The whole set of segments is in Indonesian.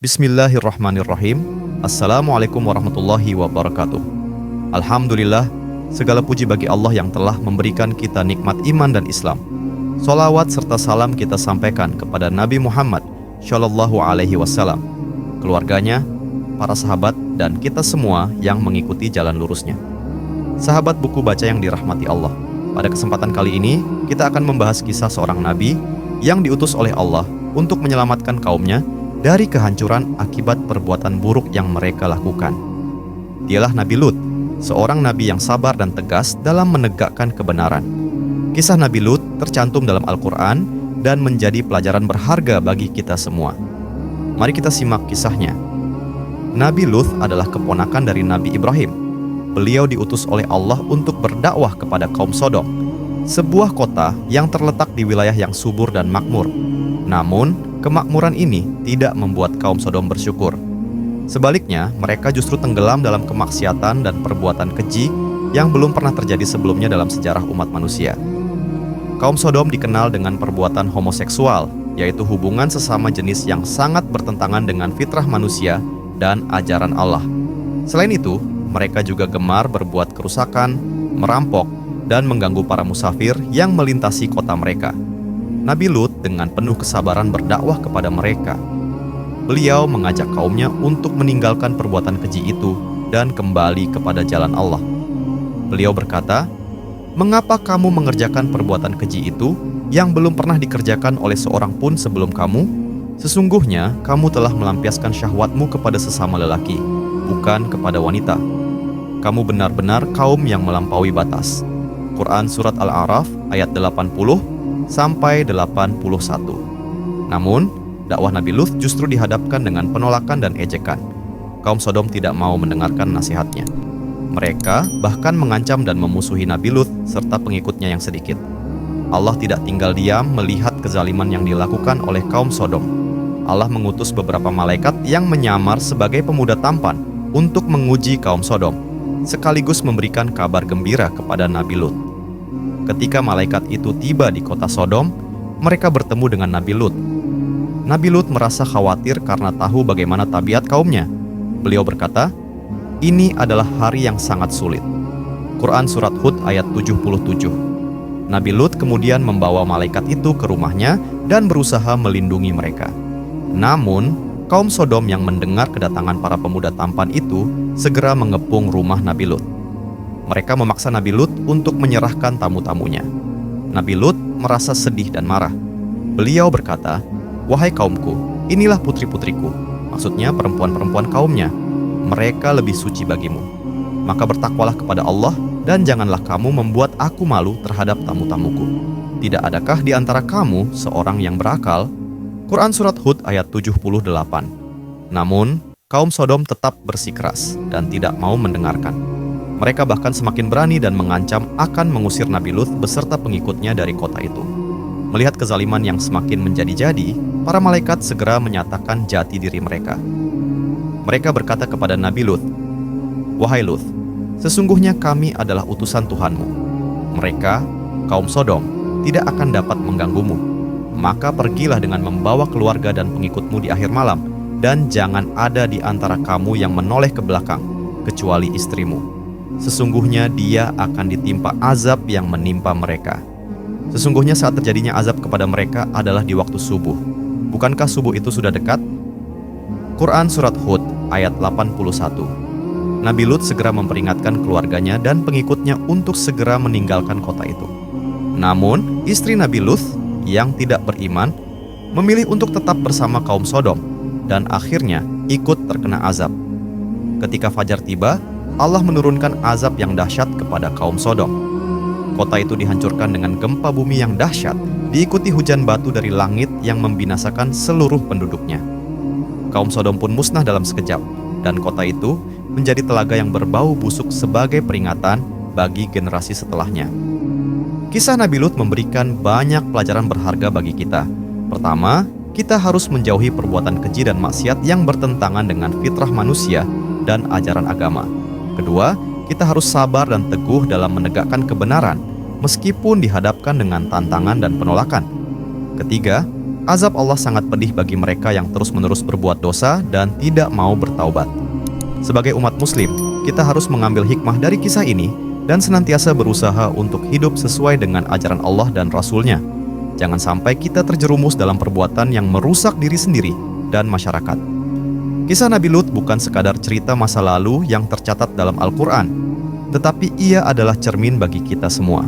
Bismillahirrahmanirrahim. Assalamualaikum warahmatullahi wabarakatuh. Alhamdulillah, segala puji bagi Allah yang telah memberikan kita nikmat iman dan Islam. Salawat serta salam kita sampaikan kepada Nabi Muhammad Shallallahu Alaihi Wasallam, keluarganya, para sahabat, dan kita semua yang mengikuti jalan lurusnya. Sahabat buku baca yang dirahmati Allah, pada kesempatan kali ini kita akan membahas kisah seorang nabi yang diutus oleh Allah untuk menyelamatkan kaumnya dari kehancuran akibat perbuatan buruk yang mereka lakukan. Dialah Nabi Lut, seorang nabi yang sabar dan tegas dalam menegakkan kebenaran. Kisah Nabi Lut tercantum dalam Al-Quran dan menjadi pelajaran berharga bagi kita semua. Mari kita simak kisahnya. Nabi Lut adalah keponakan dari Nabi Ibrahim. Beliau diutus oleh Allah untuk berdakwah kepada kaum Sodom, sebuah kota yang terletak di wilayah yang subur dan makmur. Namun, kemakmuran ini tidak membuat kaum Sodom bersyukur. Sebaliknya, mereka justru tenggelam dalam kemaksiatan dan perbuatan keji yang belum pernah terjadi sebelumnya dalam sejarah umat manusia. Kaum Sodom dikenal dengan perbuatan homoseksual, yaitu hubungan sesama jenis yang sangat bertentangan dengan fitrah manusia dan ajaran Allah. Selain itu, mereka juga gemar berbuat kerusakan, merampok, dan mengganggu para musafir yang melintasi kota mereka. Nabi Lut dengan penuh kesabaran berdakwah kepada mereka. Beliau mengajak kaumnya untuk meninggalkan perbuatan keji itu dan kembali kepada jalan Allah. Beliau berkata, "Mengapa kamu mengerjakan perbuatan keji itu yang belum pernah dikerjakan oleh seorang pun sebelum kamu? Sesungguhnya kamu telah melampiaskan syahwatmu kepada sesama lelaki, bukan kepada wanita. Kamu benar-benar kaum yang melampaui batas." Quran Surat Al-A'raf ayat 80 sampai 81. Namun, dakwah Nabi Lut justru dihadapkan dengan penolakan dan ejekan. Kaum Sodom tidak mau mendengarkan nasihatnya. Mereka bahkan mengancam dan memusuhi Nabi Lut serta pengikutnya yang sedikit. Allah tidak tinggal diam melihat kezaliman yang dilakukan oleh kaum Sodom. Allah mengutus beberapa malaikat yang menyamar sebagai pemuda tampan untuk menguji kaum Sodom, sekaligus memberikan kabar gembira kepada Nabi Lut. Ketika malaikat itu tiba di kota Sodom, mereka bertemu dengan Nabi Lut. Nabi Lut merasa khawatir karena tahu bagaimana tabiat kaumnya. Beliau berkata, "Ini adalah hari yang sangat sulit." Quran Surat Hud ayat 77. Nabi Lut kemudian membawa malaikat itu ke rumahnya dan berusaha melindungi mereka. Namun, kaum Sodom yang mendengar kedatangan para pemuda tampan itu segera mengepung rumah Nabi Lut. Mereka memaksa Nabi Lut untuk menyerahkan tamu-tamunya. Nabi Lut merasa sedih dan marah. Beliau berkata, "Wahai kaumku, inilah putri-putriku," maksudnya perempuan-perempuan kaumnya. "Mereka lebih suci bagimu. Maka bertakwalah kepada Allah dan janganlah kamu membuat aku malu terhadap tamu-tamuku. Tidak adakah di antara kamu seorang yang berakal?" Quran Surat Hud ayat 78. Namun, kaum Sodom tetap bersikeras dan tidak mau mendengarkan. Mereka bahkan semakin berani dan mengancam akan mengusir Nabi Lut beserta pengikutnya dari kota itu. Melihat kezaliman yang semakin menjadi-jadi, para malaikat segera menyatakan jati diri mereka. Mereka berkata kepada Nabi Lut, "Wahai Lut, sesungguhnya kami adalah utusan Tuhanmu. Mereka, kaum Sodom, tidak akan dapat mengganggumu. Maka pergilah dengan membawa keluarga dan pengikutmu di akhir malam, dan jangan ada di antara kamu yang menoleh ke belakang, kecuali istrimu. Sesungguhnya dia akan ditimpa azab yang menimpa mereka. Sesungguhnya saat terjadinya azab kepada mereka adalah di waktu subuh. Bukankah subuh itu sudah dekat?" Quran Surat Hud ayat 81. Nabi Lut segera memperingatkan keluarganya dan pengikutnya untuk segera meninggalkan kota itu. Namun, istri Nabi Lut yang tidak beriman memilih untuk tetap bersama kaum Sodom dan akhirnya ikut terkena azab. Ketika fajar tiba, Allah menurunkan azab yang dahsyat kepada kaum Sodom. Kota itu dihancurkan dengan gempa bumi yang dahsyat, diikuti hujan batu dari langit yang membinasakan seluruh penduduknya. Kaum Sodom pun musnah dalam sekejap, dan kota itu menjadi telaga yang berbau busuk sebagai peringatan bagi generasi setelahnya. Kisah Nabi Lut memberikan banyak pelajaran berharga bagi kita. Pertama, kita harus menjauhi perbuatan keji dan maksiat yang bertentangan dengan fitrah manusia dan ajaran agama. Kedua, kita harus sabar dan teguh dalam menegakkan kebenaran, meskipun dihadapkan dengan tantangan dan penolakan. Ketiga, Azab Allah sangat pedih bagi mereka yang terus-menerus berbuat dosa dan tidak mau bertaubat. Sebagai umat muslim, kita harus mengambil hikmah dari kisah ini dan senantiasa berusaha untuk hidup sesuai dengan ajaran Allah dan Rasul-Nya. Jangan sampai kita terjerumus dalam perbuatan yang merusak diri sendiri dan masyarakat. Kisah Nabi Lut bukan sekadar cerita masa lalu yang tercatat dalam Al-Quran, tetapi ia adalah cermin bagi kita semua.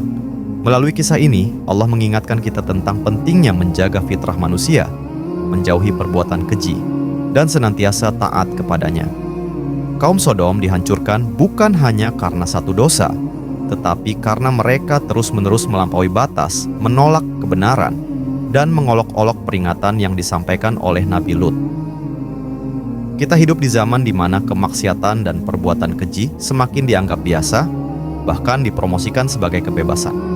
Melalui kisah ini, Allah mengingatkan kita tentang pentingnya menjaga fitrah manusia, menjauhi perbuatan keji, dan senantiasa taat kepadanya. Kaum Sodom dihancurkan bukan hanya karena satu dosa, tetapi karena mereka terus-menerus melampaui batas, menolak kebenaran, dan mengolok-olok peringatan yang disampaikan oleh Nabi Lut. Kita hidup di zaman di mana kemaksiatan dan perbuatan keji semakin dianggap biasa, bahkan dipromosikan sebagai kebebasan.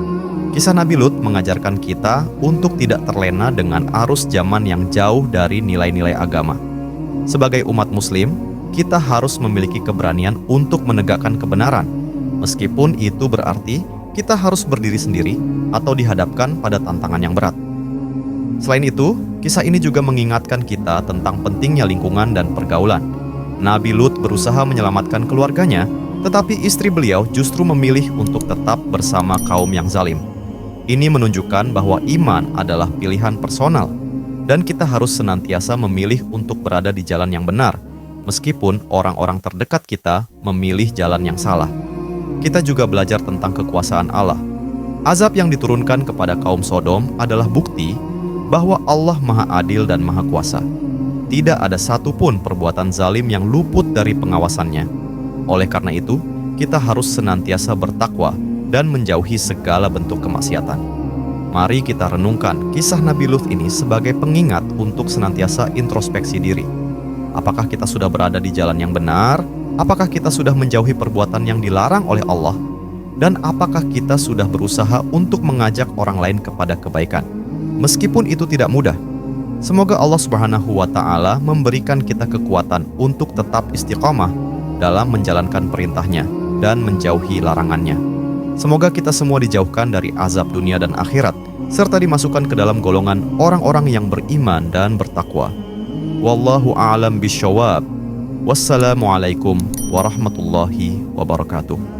Kisah Nabi Lut mengajarkan kita untuk tidak terlena dengan arus zaman yang jauh dari nilai-nilai agama. Sebagai umat muslim, kita harus memiliki keberanian untuk menegakkan kebenaran, meskipun itu berarti kita harus berdiri sendiri atau dihadapkan pada tantangan yang berat. Selain itu, kisah ini juga mengingatkan kita tentang pentingnya lingkungan dan pergaulan. Nabi Lut berusaha menyelamatkan keluarganya, tetapi istri beliau justru memilih untuk tetap bersama kaum yang zalim. Ini menunjukkan bahwa iman adalah pilihan personal, dan kita harus senantiasa memilih untuk berada di jalan yang benar, meskipun orang-orang terdekat kita memilih jalan yang salah. Kita juga belajar tentang kekuasaan Allah. Azab yang diturunkan kepada kaum Sodom adalah bukti bahwa Allah Maha Adil dan Maha Kuasa. Tidak ada satupun perbuatan zalim yang luput dari pengawasannya. Oleh karena itu, kita harus senantiasa bertakwa dan menjauhi segala bentuk kemaksiatan. Mari kita renungkan kisah Nabi Lut ini sebagai pengingat untuk senantiasa introspeksi diri. Apakah kita sudah berada di jalan yang benar? Apakah kita sudah menjauhi perbuatan yang dilarang oleh Allah? Dan apakah kita sudah berusaha untuk mengajak orang lain kepada kebaikan? Meskipun itu tidak mudah, semoga Allah Subhanahu wa Ta'ala memberikan kita kekuatan untuk tetap istiqamah dalam menjalankan perintahnya dan menjauhi larangannya. Semoga kita semua dijauhkan dari azab dunia dan akhirat, serta dimasukkan ke dalam golongan orang-orang yang beriman dan bertakwa. Wallahu a'lam bishawab. Wassalamualaikum warahmatullahi wabarakatuh.